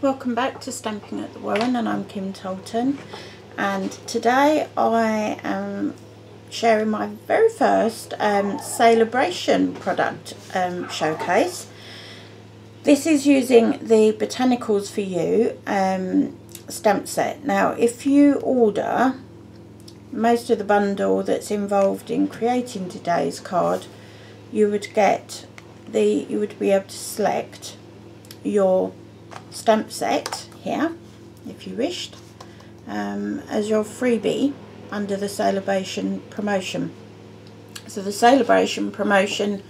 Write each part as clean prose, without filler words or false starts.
Welcome back to Stamping at the Warren, and I'm Kim Tolton, and today I am sharing my very first Bration product showcase. This is using the Botanicals for You stamp set. Now if you order most of the bundle that's involved in creating today's card, you would be able to select your stamp set here if you wished as your freebie under the Bration promotion. So the Bration promotion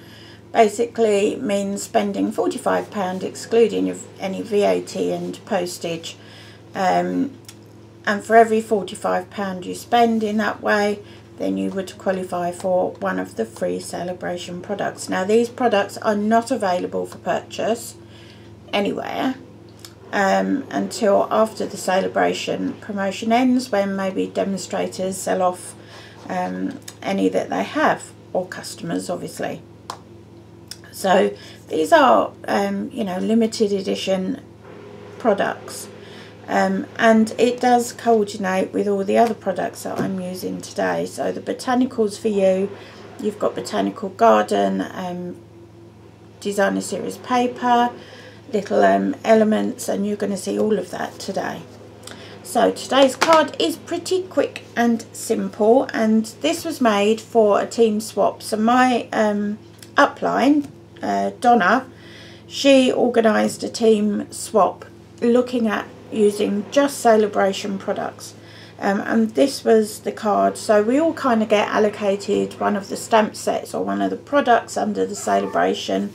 basically means spending £45 excluding any VAT and postage, and for every £45 you spend in that way, then you would qualify for one of the free Bration products. Now these products are not available for purchase anywhere until after the Bration promotion ends, when maybe demonstrators sell off any that they have, or customers obviously. So these are you know, limited edition products, and it does coordinate with all the other products that I'm using today. So the Botanicals for You, you've got Botanical Garden designer series paper, little elements, and you're going to see all of that today. So today's card is pretty quick and simple, and this was made for a team swap. So my upline, Donna, she organised a team swap looking at using just Bration products, and this was the card. So we all kind of get allocated one of the stamp sets or one of the products under the Bration,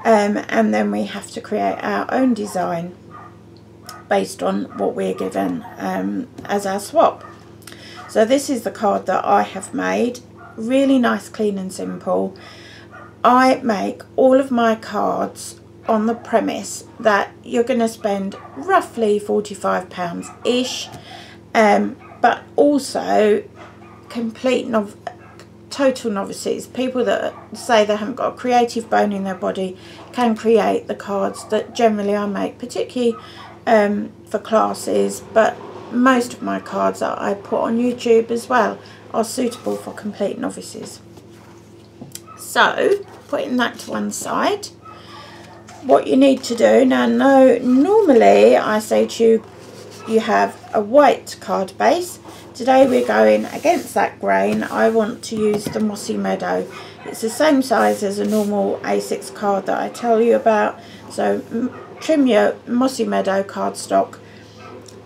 and then we have to create our own design based on what we're given as our swap. So this is the card that I have made. Really nice, clean and simple. I make all of my cards on the premise that you're going to spend roughly £45-ish, but also total novices, people that say they haven't got a creative bone in their body, can create the cards that generally I make, particularly for classes, but most of my cards that I put on YouTube as well are suitable for complete novices. So putting that to one side, what you need to do now, normally I say to you, you have a white card base. Today we're going against that grain. I want to use the Mossy Meadow. It's the same size as a normal A6 card that I tell you about. So trim your Mossy Meadow cardstock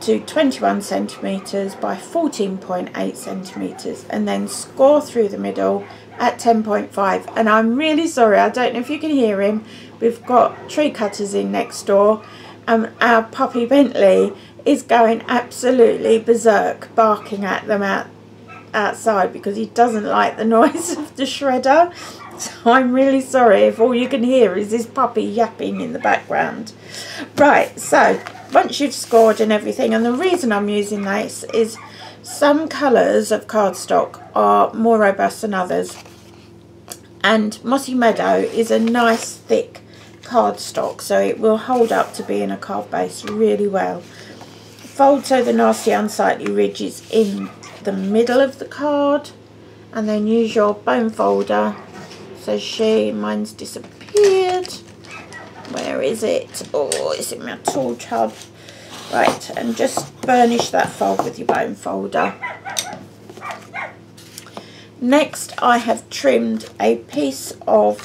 to 21 centimetres by 14.8 centimetres, and then score through the middle at 10.5. And I'm really sorry, I don't know if you can hear him. We've got tree cutters in next door, and our puppy Bentley is going absolutely berserk, barking at them outside because he doesn't like the noise of the shredder. So I'm really sorry if all you can hear is this puppy yapping in the background. Right, so once you've scored and everything, and the reason I'm using this is some colours of cardstock are more robust than others, and Mossy Meadow is a nice thick cardstock, so it will hold up to being a card base really well. Fold so the nasty unsightly ridge is in the middle of the card, and then use your bone folder. So mine's disappeared. Where is it? Oh, it's in my tool tub. Right, and just burnish that fold with your bone folder. Next, I have trimmed a piece of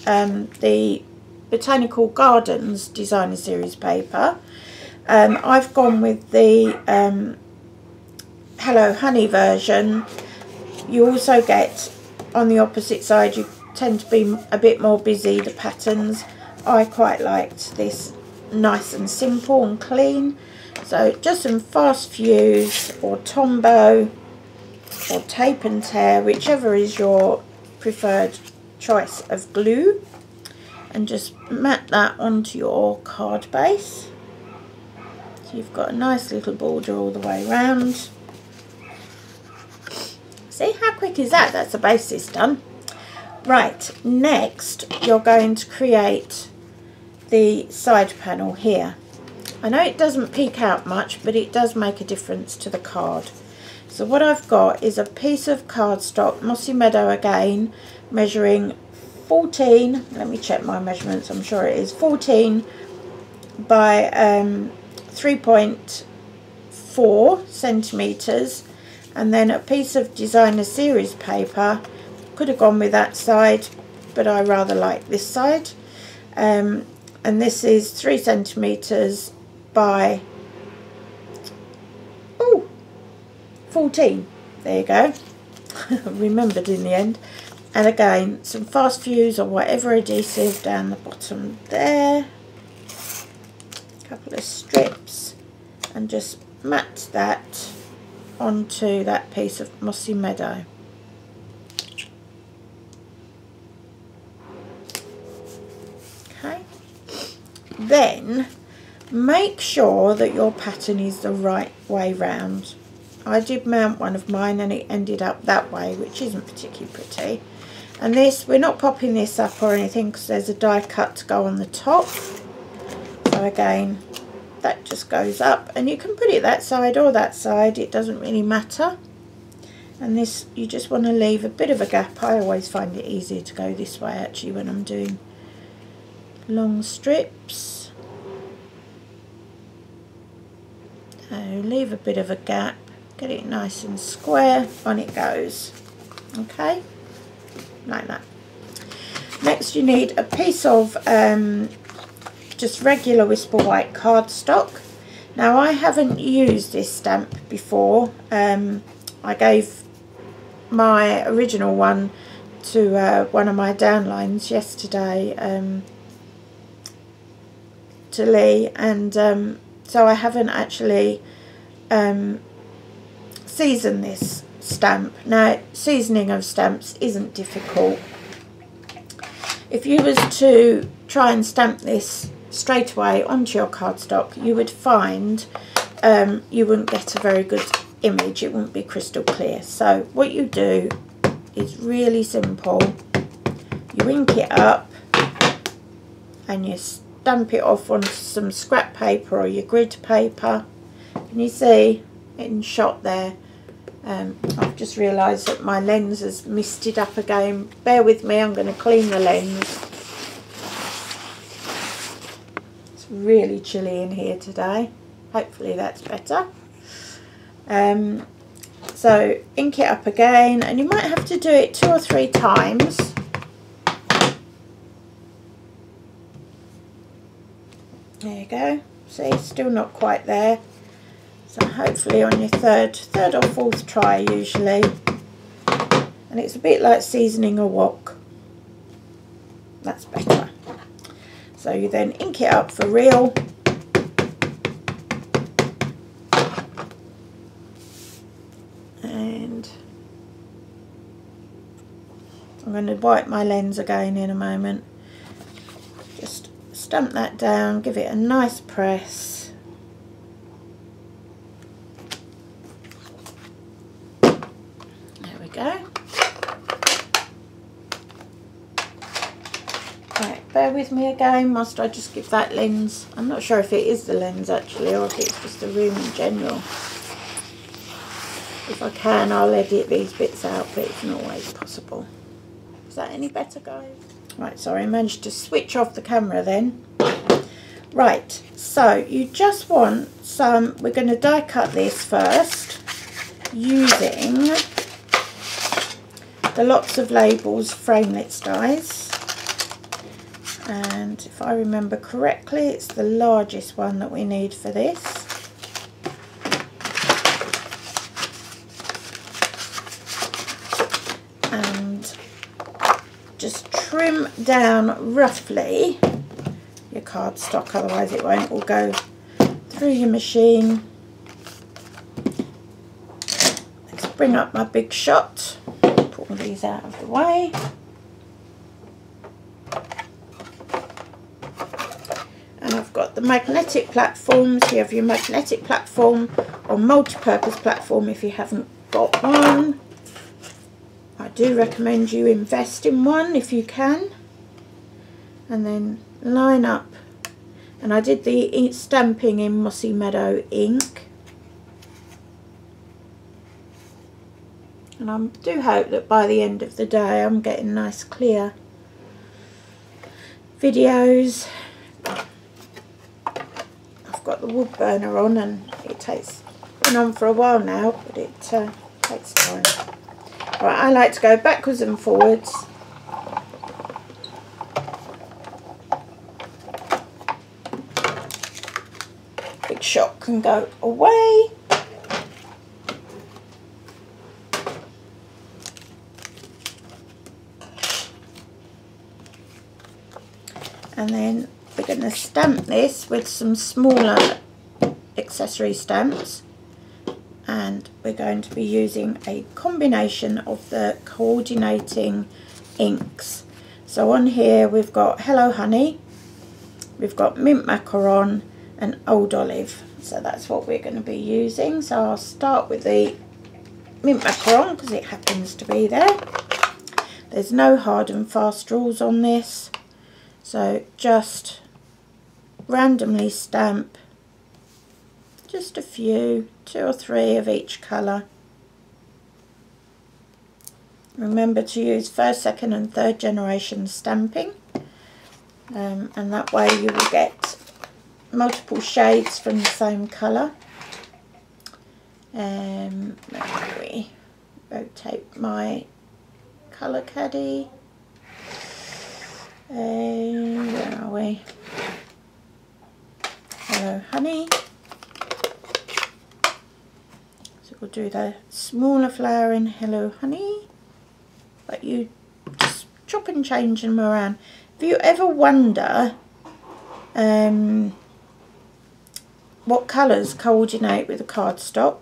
the Botanical Gardens designer series paper. I've gone with the Hello Honey version. You also get, on the opposite side, you tend to be a bit more busy, the patterns. I quite liked this nice and simple and clean. So just some fast fuse or Tombow or tape and tear, whichever is your preferred choice of glue, and just mat that onto your card base. So you've got a nice little border all the way around. See how quick is that? That's the basis done. Right, next you're going to create the side panel here. I know it doesn't peek out much, but it does make a difference to the card. So what I've got is a piece of cardstock, Mossy Meadow again, measuring 14, let me check my measurements, I'm sure it is 14 by 3.4 centimetres, and then a piece of designer series paper. Could have gone with that side, but I rather like this side. And this is 3 centimetres by 14. There you go. Remembered in the end. And again, some fast fuse or whatever adhesive down the bottom there. A couple of strips, and just mat that onto that piece of Mossy Meadow. Okay. Then make sure that your pattern is the right way round. I did mount one of mine and it ended up that way, which isn't particularly pretty. And this, we're not popping this up or anything because there's a die cut to go on the top. So again, that just goes up, and you can put it that side or that side, it doesn't really matter. And this, you just want to leave a bit of a gap. I always find it easier to go this way actually when I'm doing long strips. So leave a bit of a gap, get it nice and square, on it goes. Okay, like that. Next you need a piece of just regular Whisper White cardstock. Now I haven't used this stamp before. I gave my original one to one of my downlines yesterday, to Lee, and so I haven't actually seasoned this stamp. Now seasoning of stamps isn't difficult. If you was to try and stamp this straight away onto your cardstock, you would find you wouldn't get a very good image. It wouldn't be crystal clear. So what you do is really simple. You ink it up and you stamp it off onto some scrap paper or your grid paper. Can you see in shot there? I've just realised that my lens has misted up again. Bear with me, I'm going to clean the lens. It's really chilly in here today. Hopefully that's better. So ink it up again, and you might have to do it 2 or 3 times. There you go. See, still not quite there. So hopefully on your third or fourth try usually. And it's a bit like seasoning a wok. That's better. So you then ink it up for real. And I'm going to wipe my lens again in a moment. Just stamp that down, give it a nice press. Go. Right, bear with me again. Must I just give that lens? I'm not sure if it is the lens actually, or if it's just the room in general. If I can, I'll edit these bits out, but it's not always possible. Is that any better, guys? Right, sorry, I managed to switch off the camera then. Right, so you just want some, we're going to die cut this first using the Lots of Labels framelits dies, and if I remember correctly it's the largest one that we need for this. And just trim down roughly your cardstock, otherwise it won't all go through your machine. Let's bring up my big shot. Pull these out of the way. And I've got the magnetic platforms. You have your magnetic platform or multi-purpose platform if you haven't got one. I do recommend you invest in one if you can. And then line up And I did the stamping in Mossy Meadow ink. And I do hope that by the end of the day I'm getting nice clear videos. I've got the wood burner on and it's been on for a while now, but it takes time. Right, I like to go backwards and forwards. Big shot can go away. And then we're going to stamp this with some smaller accessory stamps, and we're going to be using a combination of the coordinating inks. So on here we've got Hello Honey, we've got Mint Macaron and Old Olive, so that's what we're going to be using. So I'll start with the Mint Macaron because it happens to be there. There's no hard and fast rules on this, so just randomly stamp just a few, 2 or 3 of each colour. Remember to use first, second and third generation stamping, and that way you will get multiple shades from the same colour. Let me rotate my colour caddy. Where are we? Hello Honey. So we'll do the smaller flower in Hello Honey, but you just chop and change them around. If you ever wonder what colours coordinate with the cardstock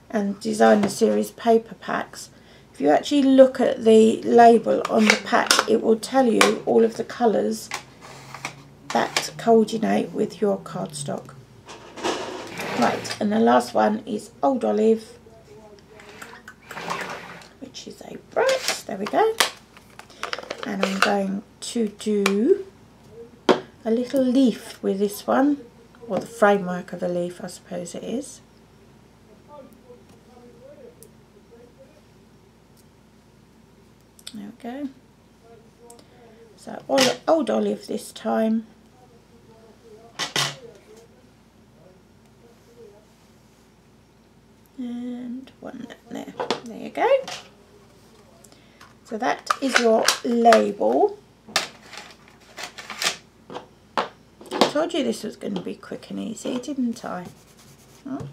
and designer series paper packs, if you actually look at the label on the pack, it will tell you all of the colours that coordinate with your cardstock. Right, and the last one is Old Olive, which is a bright, there we go. And I'm going to do a little leaf with this one, or the framework of a leaf I suppose it is. There we go. So Old Olive this time. And one there. There you go. So that is your label. I told you this was going to be quick and easy, didn't I? Oh.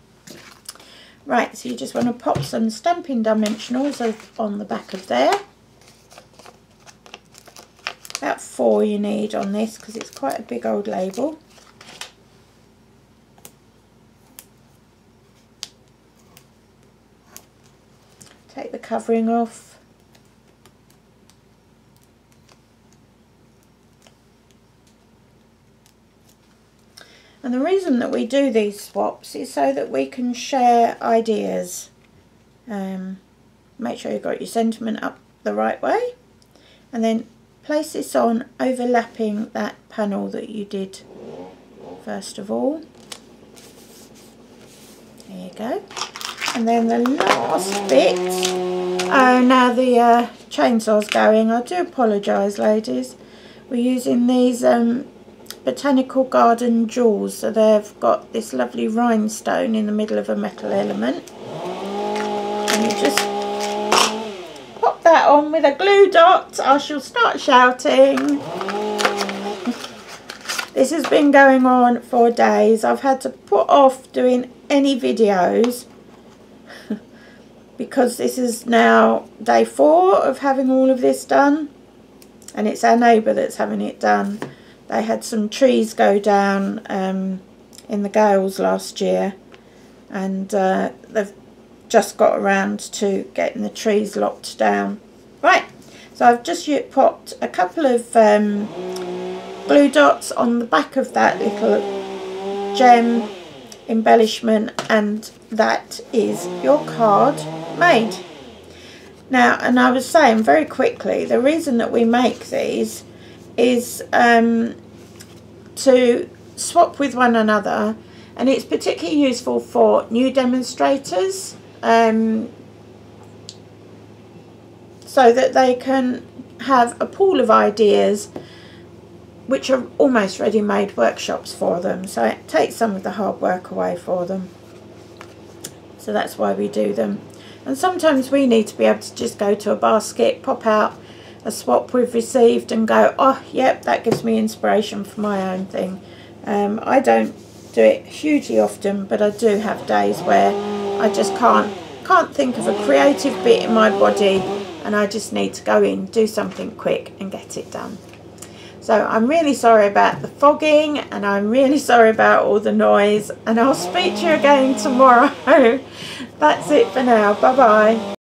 Right, so you just want to pop some Stampin' Dimensionals on the back of there. About 4 you need on this because it's quite a big old label. Take the covering off. And the reason that we do these swaps is so that we can share ideas. Make sure you've got your sentiment up the right way, and then place this on overlapping that panel that you did first of all. There you go. And then the last bit, oh now the chainsaw's going, I do apologise ladies. We're using these Botanical Garden jewels, so they've got this lovely rhinestone in the middle of a metal element. And you just pop that on with a glue dot. I shall start shouting. This has been going on for days. I've had to put off doing any videos because this is now day 4 of having all of this done, and it's our neighbour that's having it done. They had some trees go down in the gales last year, and they've just got around to getting the trees locked down. Right, so I've just popped a couple of glue dots on the back of that little gem embellishment, and that is your card made. Now, and I was saying very quickly, the reason that we make these is to swap with one another, and it's particularly useful for new demonstrators, so that they can have a pool of ideas which are almost ready-made workshops for them, so it takes some of the hard work away for them. So that's why we do them. And sometimes we need to be able to just go to a basket, pop out a swap we've received and go, oh yep, that gives me inspiration for my own thing. I don't do it hugely often, but I do have days where I just can't think of a creative bit in my body, and I just need to go in, do something quick and get it done. So I'm really sorry about the fogging, and I'm really sorry about all the noise, and I'll speak to you again tomorrow. That's it for now. Bye bye.